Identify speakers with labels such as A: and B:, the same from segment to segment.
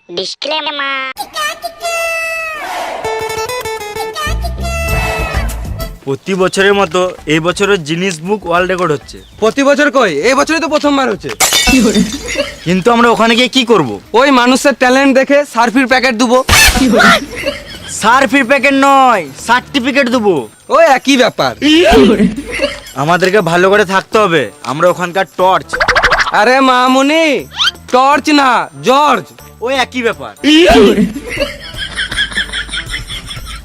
A: Disclaimer.
B: প্রতি বছরের মতো এই বছরের জিনিস বুক ওয়ার্ল্ড রেকর্ড হচ্ছে।
C: প্রতি বছর কই, এই বছরই তো প্রথমবার হচ্ছে।
B: কিন্তু আমরা ওখানে গিয়ে কি করব?
C: ওই মানুষের ট্যালেন্ট দেখে সার্ফির প্যাকেট দেবো।
B: সার্ফির প্যাকেট নয়, সার্টিফিকেট দেবো।
C: ওই একই ব্যাপার।
B: আমাদেরকে ভালো করে থাকতে হবে, আমরা ওখানকার টর্চ।
C: আরে মামুনি, টর্চ না জর্জ।
B: ওই একই ব্যাপার।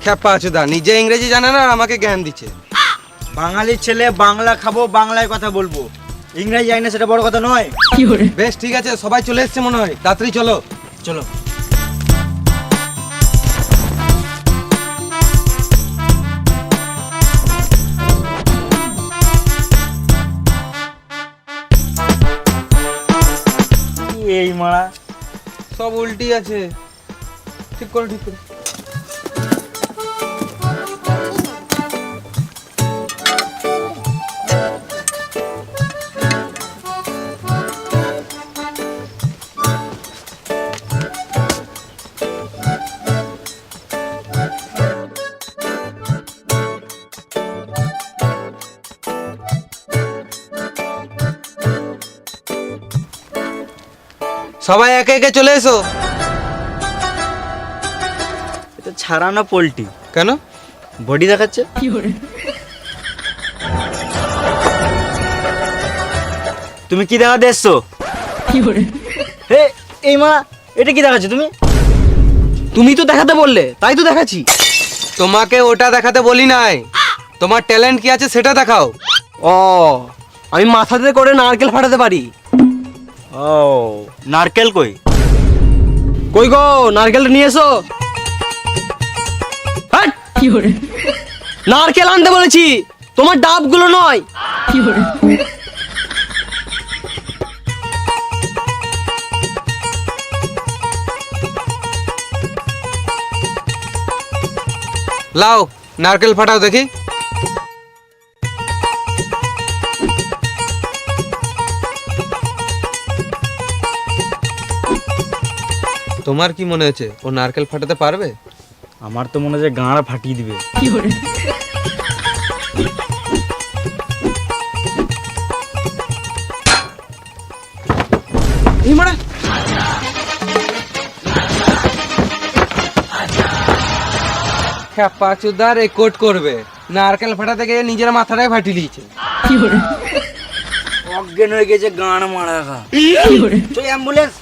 C: খেপা চোদা, নিজে ইংরেজি জানে না আর আমাকে জ্ঞান দিচ্ছে।
B: বাঙালির ছেলে, বাংলা খাবো, বাংলায় কথা বলবো, ইংরেজি জানি না সেটা বড় কথা নয়।
C: বেশ ঠিক আছে, সবাই চলে এসছে মনে হয়, তাড়াতাড়ি চলো।
B: চলো। এই মারা
C: সব উল্টি আছে, ঠিক করো ঠিক করো। সবাই একে একে চলে এসো।
B: এটা ছাড়ানো পোল্ট্রি
C: কেন?
B: বডি দেখাচ্ছে। তুমি কি দেখাতে এসছো? হে এই মা, এটা কি দেখাচ্ছে তুমি?
D: তুমি তো দেখাতে বললে, তাই তো দেখাচ্ছি।
C: তোমাকে ওটা দেখাতে বলি নাই, তোমার ট্যালেন্ট কি আছে সেটা দেখাও।
D: ও, আমি মাথাতে করে নারকেল ফাটাতে পারি।
B: ও, নারকেল কই?
D: কই গো, নারকেলটা নিয়ে এসো। হাট! নারকেল আনতে বলেছি, তোমার ডাবগুলো নয়।
C: লাও নারকেল ফাটাও দেখি। তোমার কি মনে হচ্ছে ও নারকেল ফাটাতে পারবে?
B: আমার তো মনে হয় গাঁড়া ফাটিয়ে দিবে।
D: এই মারা,
C: খেপা চুদা রেকর্ড করবে, নারকেল ফাটাতে গিয়ে নিজের মাথাটাই ফাটিয়ে দিয়েছে।
B: অজ্ঞান হয়ে গেছে, গাঁড় মারা খা। চল অ্যাম্বুলেন্স।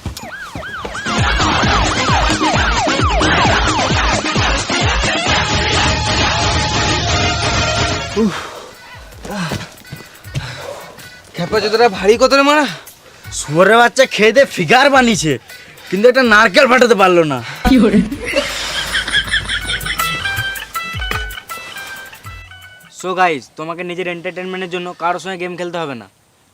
C: খেপা চুদাটা ভারী কত রে মারা।
B: শুয়োরের বাচ্চা খেয়ে দিয়ে ফিগার বানিয়েছে, কিন্তু একটা নারকেল ফাটাতে পারলো না। সো গাইস, তোমাকে নিজের এন্টারটেনমেন্টের জন্য কারোর সঙ্গে গেম খেলতে হবে না।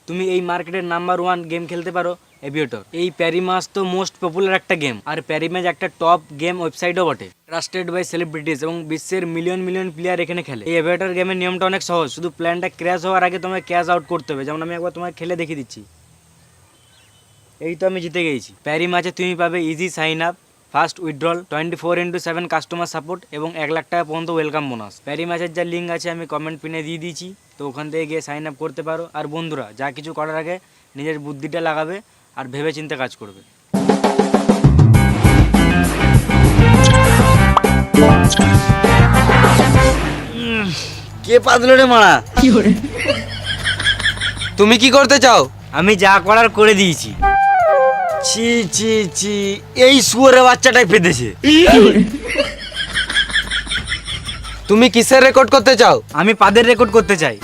B: তুমি এই মার্কেটের নাম্বার 1 গেম খেলতে পারো, এভিয়েটর। এই প্যারিমাস তো মোস্ট পপুলার একটা গেম, আর প্যারিম্যাচ একটা টপ গেম ওয়েবসাইটও বটে, ট্রাস্টেড বাই সেলিব্রিটিজ এবং বিশ্বের মিলিয়ন মিলিয়ন প্লেয়ার এখানে খেলে। এই এভিয়েটর গেমের নিয়মটা অনেক সহজ, শুধু প্ল্যানটা ক্র্যাশ হওয়ার আগে তোমাকে ক্যাশ আউট করতে হবে। যেমন আমি একবার তোমাকে খেলে দেখিয়ে দিচ্ছি। এই তো আমি জিতে গেছি। প্যারিম্যাচে তুমি পাবে easy sign up, fast withdrawal, 24/7 customer support এবং 1 লাখ টাকা পর্যন্ত ওয়েলকাম বোনাস। প্যারি ম্যাচের যা লিঙ্ক আছে আমি কমেন্ট পিনে দিয়ে দিয়েছি, তো ওখান থেকে গিয়ে সাইন আপ করতে পারো। আর বন্ধুরা, যা কিছু করার আগে নিজের বুদ্ধিটা লাগাবে আর ভেবে চিন্তে কাজ করবে। কে পাতলো রে মারা?
C: তুমি কি করতে চাও?
B: আমি যা করার করে দিয়েছি। ছি ছি ছি, এই শুয়োরের বাচ্চাটাই পেতেছে।
C: তুমি কিসের রেকর্ড করতে চাও?
B: আমি পাদের রেকর্ড করতে চাই।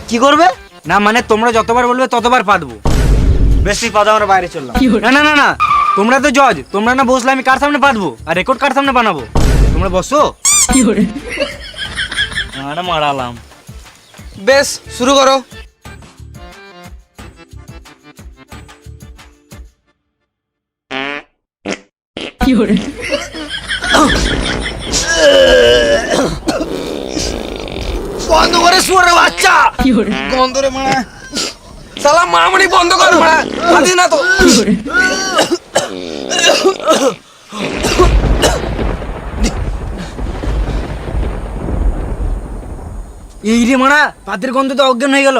B: কি করবে? না মানে তোমরা যতবার বলবে ততবার পাদবো। বেশি পাদা, আমরা বাইরে চললাম। না না না না, তোমরা তো জজ, তোমরা না বসলে আমি কার সামনে পাদবো আর রেকর্ড কার সামনে বানাবো? তোমরা বসো। মারালাম।
C: বেশ, শুরু করো।
B: বন্ধ করে শুয়োরের বাচ্চা।
C: বন্ধ রে মারা, শালা মামুনি বন্ধ কর মারা, আদি না তো।
B: এই রে মারা, পাতের গন্ধ তো অজ্ঞান হয়ে গেল।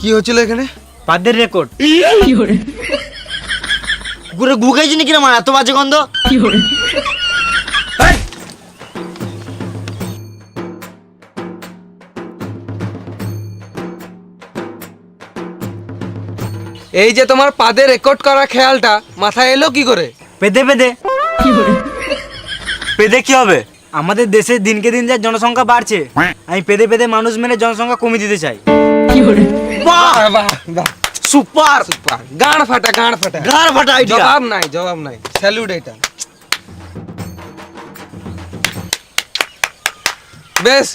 C: কি হচ্ছিল এখানে?
B: পাতের রেকর্ড।
A: ঘুরে গুগাইছি নাকি রে মারা, এত বাজে গন্ধ।
C: এই যে তোমার পাদে রেকর্ড করা খেয়ালটা মাথায় এলো কি করে?
B: পেদে পেদে পেদে কি হবে? আমাদের দেশে দিনকে দিন যা জনসংখ্যা বাড়ছে, আমি পেদে পেদে মানুষ মেরে জনসংখ্যা কমিয়ে দিতে চাই।
C: বাহ বাহ বাহ,
A: সুপার,
C: সুপার, গাঁড় ফাটা, গাঁড় ফাটা।
A: গার ফাটা আইডিয়া।
C: জবাব নাই, জবাব নাই, স্যালুট এটা। বেশ,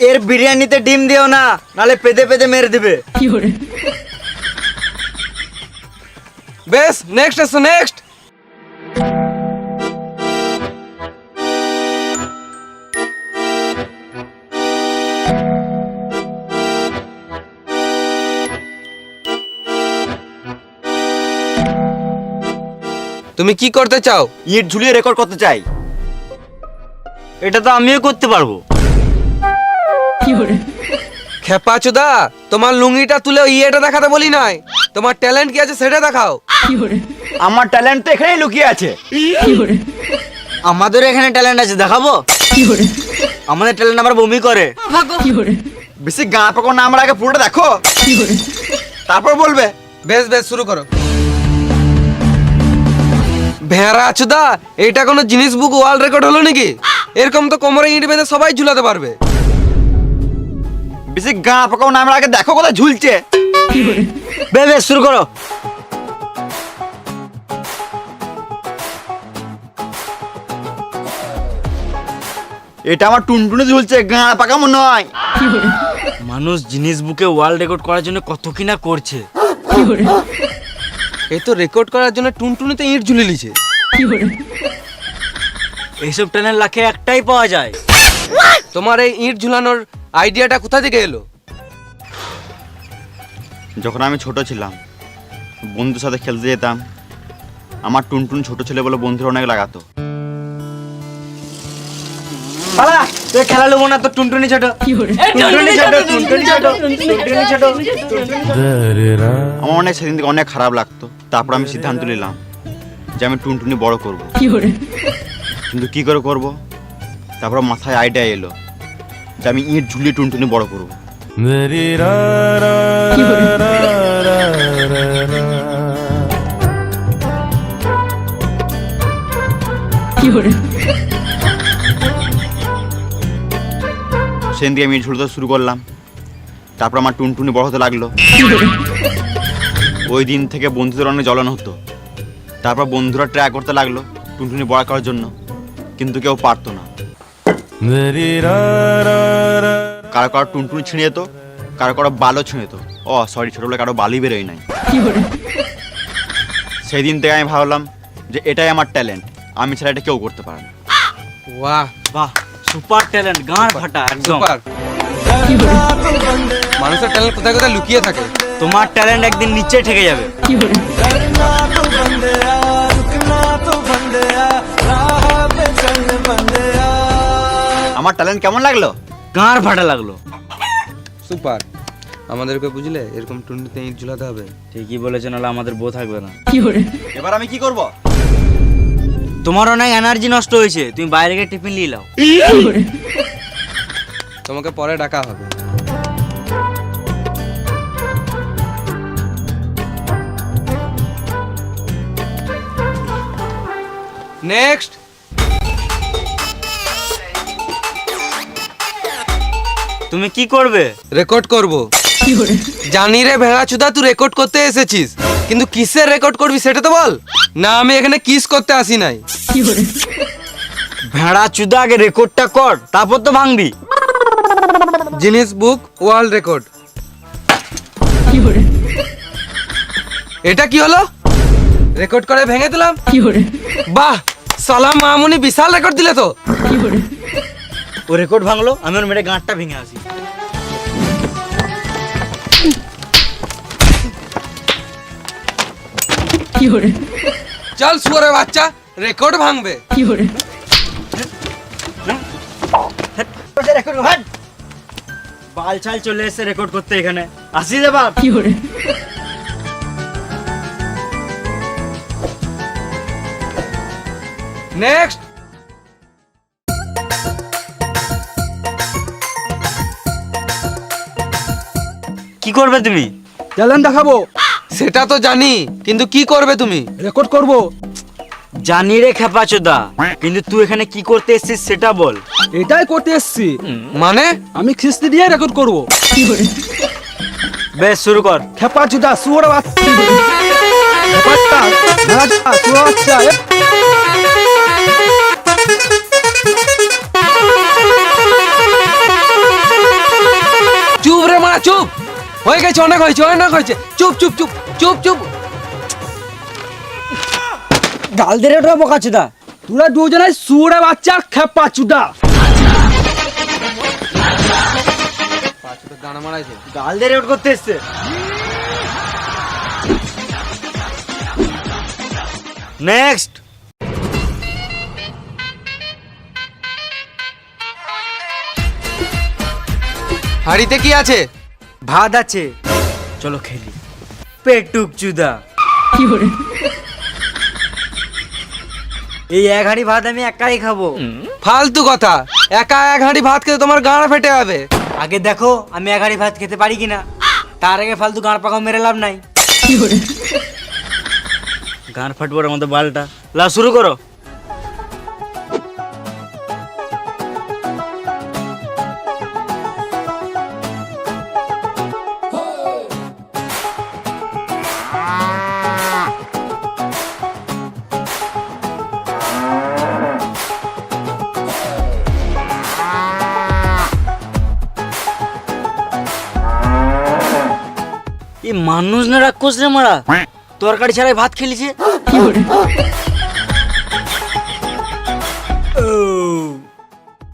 A: এর বিরিয়ানিতে ডিম দিও না, নালে পেদে পেদে মেরে দিবে।
C: বেশ, নেক্সট এসো, নেক্সট। তুমি কি করতে চাও?
A: ইট ঝুলিয়ে রেকর্ড করতে চাই। এটা তো আমিও করতে পারবো।
C: খেপা চোদা, তোমার লুঙ্গিটা তুলে ইয়েটা দেখাতে বলি নাই। তোমার ট্যালেন্ট কি আছে সেটা দেখাও।
A: আমার ট্যালেন্ট তো এখানেই লুকিয়ে আছে। আমাদের এখানে ট্যালেন্ট আছে, দেখাবো। আমাদের ট্যালেন্ট আবার বমি করে। বেশি গা পাকো না, আমার আগে পুরোটা দেখো, তারপর বলবে।
C: বেশ বেশ, শুরু করো। ভেড়া চোদা, এইটা কোনো জিনিস বুক ওয়ার্ল্ড রেকর্ড হলো নাকি? এরকম তো কোমরে ইট বেঁধে সবাই ঝুলাতে পারবে।
A: বেশি গা পাকো না, আমার আগে দেখো কোথায় ঝুলছে। বেশ শুরু করো। এটা আমার টুনটুনি ঝুলছে, গা পাকা মনে হয়।
B: মানুষ জিনিস বুকে ওয়ার্ল্ড রেকর্ড করার জন্য কত কিনা করছে।
C: এই তো রেকর্ড করার জন্য টুনটুনিতে ইট ঝুলে লিছে।
B: এইসব ট্যালেন্ট লাখে একটাই পাওয়া যায়।
C: তোমার এই ইট ঝুলানোর আইডিয়াটা কোথা থেকে এলো?
A: যখন আমি ছোট ছিলাম, বন্ধুর সাথে খেলতে যেতাম। আমার টুনটুন ছোট ছেলে বলে বন্ধুরা অনেক লাগাতো।
B: পালা, তুই খেলা নেবো না, তো টুনটুনি ছোট। টুনটুনি ছোট, টুনটুনি ছোট, টুনটুনি ছোট।
A: আমার অনেক সেদিন থেকে অনেক খারাপ লাগতো। তারপর আমি সিদ্ধান্ত নিলাম যে আমি টুনটুনি বড় করব। কিন্তু কি করে করব? তারপর মাথায় আইডিয়া এলো যে আমি ইট ঝুলিয়ে টুনটুনি বড় করব। সেদিন দিয়ে আমি ইট ঝুলতে শুরু করলাম। তারপর আমার টুনটুনি বড় হতে লাগলো। ওই দিন থেকে বন্ধুদের অনেক জ্বলন হতো। তারপর বন্ধুরা ট্রাই করতে লাগলো টুনটুনি বড় করার জন্য, কিন্তু কেউ পারতো না। কারো কারো টুনটুনি ছিঁড়ে যেত, কারো কারো বালও ছিঁড়ে যেত। সরি, ছোটবেলায় কারো বালি বেরোয় নাই। সেই দিন থেকে আমি ভাবলাম যে এটাই আমার ট্যালেন্ট, আমি ছাড়া এটা কেউ করতে পারে না।
C: বাহ,
B: বাহ, সুপার ট্যালেন্ট, গাঁড় ফাটা একদম।
C: সুপার। মানুষের ট্যালেন্ট কোথায় কোথায় লুকিয়ে থাকে।
B: তোমার ট্যালেন্ট একদিন নিচে ঠেকে যাবে।
A: আমার ট্যালেন্ট কেমন লাগলো?
B: গাঁড় ফাটা লাগলো।
C: সুপার। আমাদেরকে বুঝলে এরকম টুনটুনিতে ইট ঝুলাতে হবে।
B: ঠিকই বলেছো, নাহলে আমাদের বউ থাকবে না।
A: এবার আমি কি করব?
B: তোমার অনেক এনার্জি নষ্ট হয়েছে, তুমি বাইরে গিয়ে টিফিন নিয়ে নাও।
C: তোমাকে পরে ডাকা হবে। নেক্সট।
B: তুমি কি করবে?
C: রেকর্ড করব। জানি রে ভেড়া চুদা, তুই রেকর্ড করতে এসেছিস, কিন্তু কিসের রেকর্ড করবি সেটা তো বল। না, আমি এখানে কিস করতে আসি নাই।
B: ভেড়া চুদা, আগে রেকর্ডটা কর, তারপর তো ভাঙবি।
C: জিনিস বুক ওয়ার্ল্ড রেকর্ড। এটা কি হলো? রেকর্ড করে ভেঙে দিলাম। বাহ, সালা মামুনি বিশাল রেকর্ড দিলে তো।
B: ও রেকর্ড ভাঙলো, আমি ওর মেরে গাঁটটা ভেঙে আসি।
C: চল শুয়োরের বাচ্চা, রেকর্ড ভাঙবে।
B: বাল ছাল চলে এসে রেকর্ড করতে এখানে আসি রে বাপ।
C: নেক্সট।
B: কি করবে তুমি?
E: ট্যালেন্ট দেখাবো,
C: সেটা তো জানি, কিন্তু কি করবে তুমি?
E: রেকর্ড করব।
B: জানি রে খেপাচোদা, কিন্তু তুই এখানে কি করতে এসেছিস সেটা বল।
E: এটাই করতে এসছি,
C: মানে?
E: আমি খিস্তি দিয়ে রেকর্ড করব।
B: বেশ শুরু কর।
E: খেপা চুদা শুয়োর বাচ্চা, খেপা চুদা, ভেড়া চুদা, শুয়োর বাচ্চা,
C: চুপ রে মারা, চুপ। হয়ে গেছে, অনেক হয়েছে, অনেক হয়েছে। চুপ চুপ চুপ চুপ চুপ।
B: গাল দে রে ওটা বোকাচোদা।
E: তোরা দুজনে শুয়োর বাচ্চা, খেপা চুদা।
C: দানা মারাইছে।
B: গাল দে রেকর্ড করতে এসছে। নেক্সট।
C: হাড়িতে কি আছে?
B: ভাত আছে, চলো খেলি। পেটুক চুদা, এই এক হাঁড়ি ভাত আমি একাই খাবো।
C: ফালতু কথা, একা এক হাঁড়ি ভাত খেতে তোমার গাঁড় ফেটে যাবে।
B: আগে দেখো আমি এক হাঁড়ি ভাত খেতে পারি কিনা, তার আগে ফালতু গাঁড় পাকাও মেরে লাভ নাই। গাঁড় ফাটবার মতো বালটা। লা শুরু করো। এই মানুষ না রাক্ষস রে মারা, তরকারি ছাড়াই ভাত খেলিছে। ও,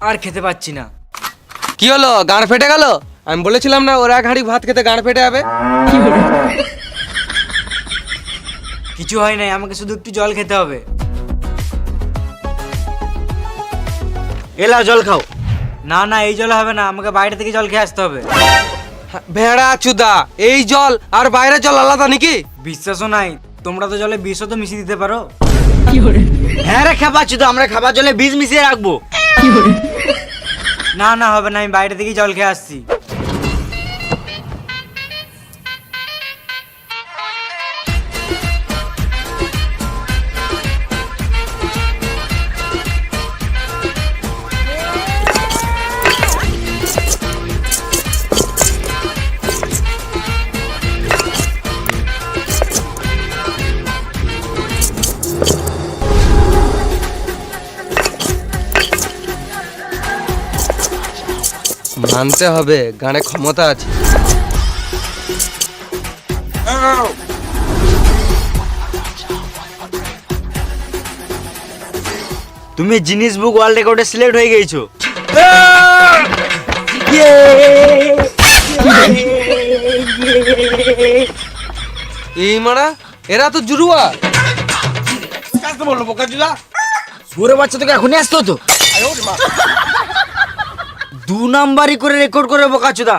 B: আর খেতে পাচ্ছি না।
C: কি হলো, গাঁড় ফেটে গেল? আমি বলেছিলাম না ওর এক হাঁড়ি ভাত খেতে গাঁড় ফেটে যাবে।
B: কিছু হয় নাই, আমাকে শুধু একটু জল খেতে হবে। এলা জল খাও। না না, এই জল হবে না, আমাকে বাইরে থেকে জল খেয়ে আসতে হবে।
C: ভেড়া চুদা, এই জল আর বাইরের জল আলাদা নাকি?
B: বিশ্বাসও নাই, তোমরা তো জলে বিষও তো মিশিয়ে দিতে পারো। হ্যাঁ রে খেপাচ্ছি তো, আমরা খাবার জলে বিষ মিশিয়ে রাখবো। না না হবে না, আমি বাইরে থেকেই জল খেয়ে আসছি।
C: মানতে হবে, গানে ক্ষমতা আছে।
B: তুমি জিনিস বুক ওয়ার্ল্ড রেকর্ডে সিলেক্ট হয়ে গেছো।
C: এই মারা, এরা তো জুরুয়া।
B: সুরে বাচ্চা তোকে এখনই আসতো তো। 2 নাম্বারই করে রেকর্ড করে বোকাচোদা।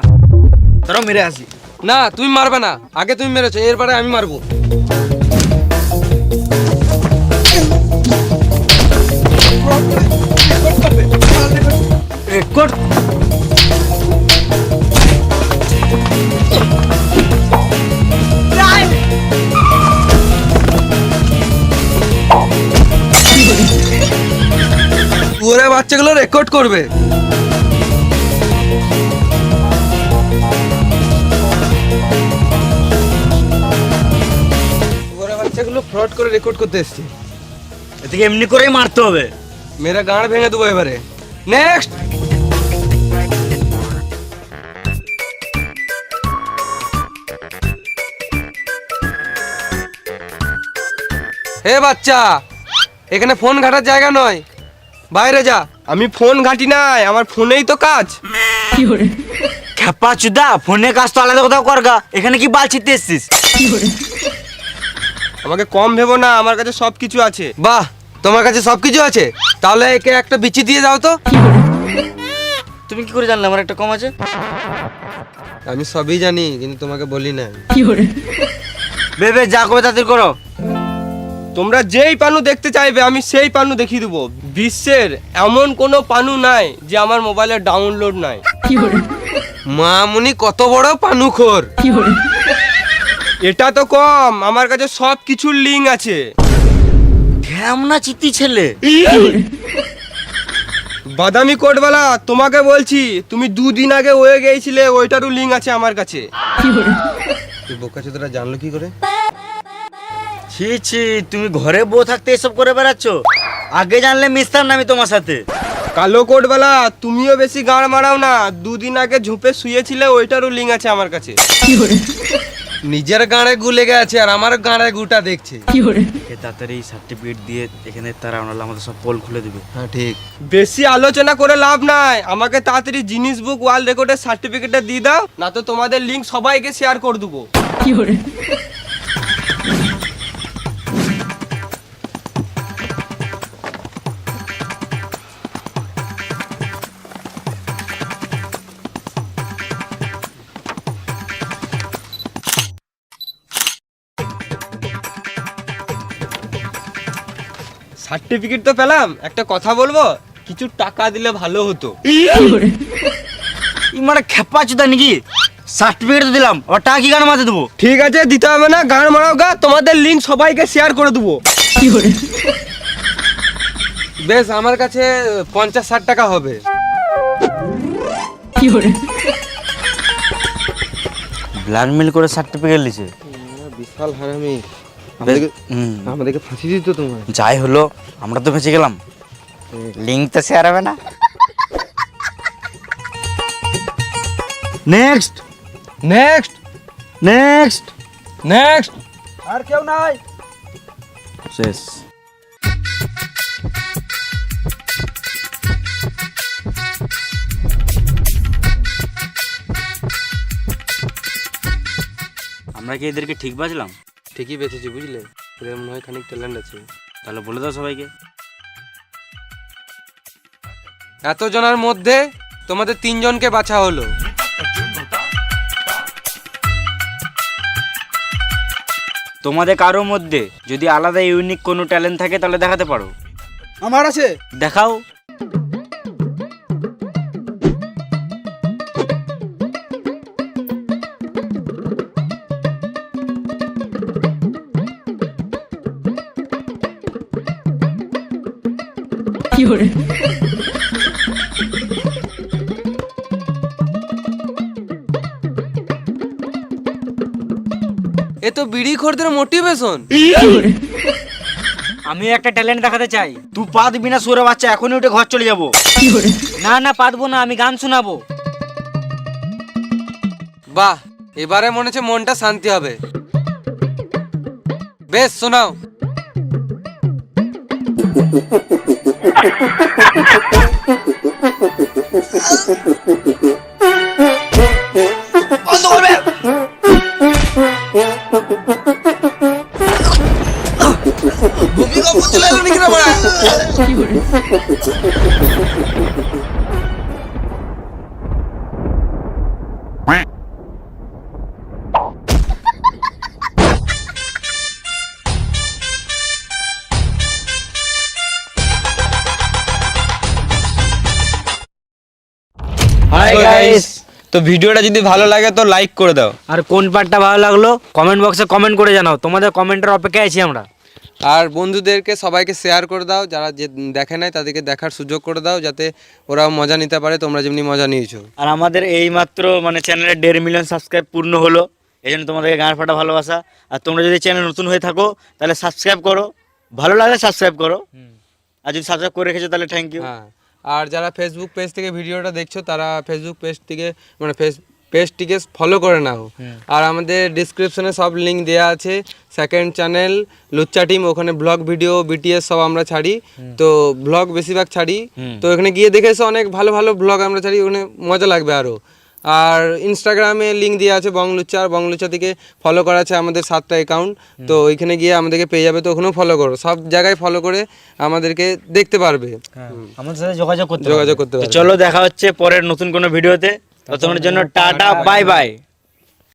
B: তারা মেরে আসি।
C: না তুমি মারবে না, আগে তুমি মেরেছো, এরপরে আমি মারবো।
B: রেকর্ড
C: ওরা বাচ্চাগুলো রেকর্ড করবে। ওরা বাচ্চাগুলো ফ্রড করে রেকর্ড করতে এসছে।
B: এদিকে এমনি করেই মারতে হবে।
C: মেরা গাঁড় ভেঙে দেবো এবারে। নেক্সট। হে বাচ্চা, এখানে ফোন ঘাটার জায়গা নয়, বাইরে যা।
E: আমি ফোন ঘাঁটি নাই, আমার ফোনেই তো কাজ।
B: খেপা চুদা, ফোনে কাজ তো আলাদা কোথাও করগা, এখানে কি বাল ছিটতে এসছিস?
E: আমাকে কম ভেবো না, আমার কাছে সব কিছু আছে।
C: বাহ, তোমার কাছে সবকিছু আছে, তাহলে একে একটা বিচি দিয়ে যাও তো।
B: তুমি কি করে জানলে আমার একটা কম আছে?
C: আমি সবই জানি, কিন্তু তোমাকে বলি না।
B: বেবে যা করবে তাদের করো।
E: তোমরা যেই পানু দেখতে চাইবে আমি সেই পানু দেখিয়ে দেবো। বিশ্বের এমন কোনো পানু নাই যে আমার মোবাইলে ডাউনলোড নাই।
C: মামুনি কত বড় পানুখোর।
E: এটা তো কম, আমার কাছে সব কিছুর লিঙ্ক আছে।
B: ঢ্যামনা চিত্তি ছেলে।
E: বাদামি কোটওয়ালা, তোমাকে বলছি, তুমি 2 দিন আগে হয়ে গিয়েছিলে, ওইটারও লিঙ্ক আছে আমার কাছে।
C: তুই বোকা চোদরা জানলো কি করে?
B: ছি ছি, তুমি ঘরে বউ থাকতে এসব করে বেড়াচ্ছ? আগে জানলে মিশতাম না আমি তোমার সাথে।
E: কালো কোটওয়ালা, তুমিও বেশি গাঁড় মারাও না। 2 দিন আগে ঝোপে শুয়েছিলে, ওইটারও লিঙ্ক আছে আমার কাছে।
C: নিজের গাঁড়ে গুলে গেছে আর আমার গাঁড়ে গুটা দেখছে।
B: তাড়াতাড়ি সার্টিফিকেট দিয়ে এখানে তারা আমাদের সব পোল খুলে দিবে।
C: হ্যাঁ ঠিক।
E: বেশি আলোচনা করে লাভ নাই, আমাকে তাড়াতাড়ি জিনিস বুক ওয়ার্ল্ড রেকর্ডের সার্টিফিকেটটা দিয়ে দাও, না তো তোমাদের লিঙ্ক সবাইকে শেয়ার করে দেবো। সার্টিফিকেট তো পেলাম, একটা কথা বলবো, কিছু টাকা দিলে ভালো হতো।
B: মানে খেপা চুদা নাকি? সার্টিফিকেট তো দিলাম, আবার টাকা কি গান মাঝে দেবো?
E: ঠিক আছে, দিতে হবে না, গান মারাও গা, তোমাদের লিঙ্ক সবাইকে শেয়ার করে দেবো।
C: বেশ, আমার কাছে 50-60 টাকা হবে।
B: ব্ল্যাকমেল করে সার্টিফিকেট লিছে।
C: বিশাল হারামি,
B: হুম,
C: আমাদেরকে ফাঁসি দিত তোমার।
B: যাই হলো, আমরা তো বেঁচে গেলাম। লিঙ্ক তো শেয়ার হবে না। Next
C: next
B: next
C: next.
E: আর কেউ নাই।
B: শেষ। আমরা কি এদেরকে ঠিক বাজলাম?
C: ঠিকই বেঁচেছি, বুঝলে? এদের মনে হয় খানিক ট্যালেন্ট আছে।
B: তাহলে বলে দাও সবাইকে।
C: এত জনের মধ্যে তোমাদের 3 জনকে বাছা হলো।
B: তোমাদের কারোর মধ্যে যদি আলাদা ইউনিক কোনো ট্যালেন্ট থাকে তাহলে দেখাতে পারো।
E: আমার আছে।
B: দেখাও।
C: এ তো বিড়ি খোরদের মোটিভেশন।
B: আমি একটা ট্যালেন্ট দেখাতে চাই। তুই পা দিবি না সুরে বাচ্চা, এখনই উঠে ঘর চলে যাবো। না না, পারবো না, আমি গান শোনাবো।
C: বাহ, এবারে মনে হচ্ছে মনটা শান্তি হবে। বেশ, শোনাও।
B: Hi guys.
E: তো ভিডিওটা যদি ভালো লাগে তো লাইক করে দাও।
B: আর কোন পার্টটা ভালো লাগলো কমেন্ট বক্সে কমেন্ট করে জানাও। তোমাদের কমেন্টের অপেক্ষায় আছি আমরা।
C: আর বন্ধুদেরকে সবাইকে শেয়ার করে দাও, যারা যে দেখে নাই তাদেরকে দেখার সুযোগ করে দাও, যাতে ওরাও মজা নিতে পারে তোমরা যেমনি মজা নিয়েছো।
B: আর আমাদের এই মাত্র মানে চ্যানেলে 1.5 মিলিয়ন সাবস্ক্রাইব পূর্ণ হলো, এই জন্য তোমাদেরকে গান ফাটা ভালোবাসা। আর তোমরা যদি চ্যানেল নতুন হয়ে থাকো তাহলে সাবস্ক্রাইব করো, ভালো লাগলে সাবস্ক্রাইব করো, আর যদি সাবস্ক্রাইব করে রেখেছো তাহলে থ্যাংক ইউ।
C: হ্যাঁ, আর যারা ফেসবুক পেজ থেকে ভিডিওটা দেখছো তারা ফেসবুক পেজ থেকে মানে পেজটিকে ফলো করে নাও। আর আমাদের ডিসক্রিপশনে সব লিঙ্ক দেওয়া আছে। সেকেন্ড চ্যানেল লুচ্চা টিম, ওখানে ব্লগ ভিডিও বিটিএস সব আমরা ছাড়ি, তো ব্লগ বেশিরভাগ ছাড়ি। তো এখানে গিয়ে দেখে এসো, অনেক ভালো ভালো ব্লগ আমরা ছাড়ি, ওখানে মজা লাগবে আরও। আর ইনস্টাগ্রামে লিঙ্ক দেওয়া আছে বংলুচ্চা, আর বংলুচ্চা থেকে ফলো করা আছে আমাদের 7টা অ্যাকাউন্ট, তো ওইখানে গিয়ে আমাদেরকে পেয়ে যাবে, তো ওখানেও ফলো করো, সব জায়গায় ফলো করে আমাদেরকে দেখতে পারবে,
B: আমাদের সাথে যোগাযোগ করতে
C: যোগাযোগ করতে
B: তো
C: পারবে।
B: চলো দেখা হচ্ছে পরের নতুন কোনো ভিডিওতে, ততক্ষণের জন্য টাটা বাই বাই।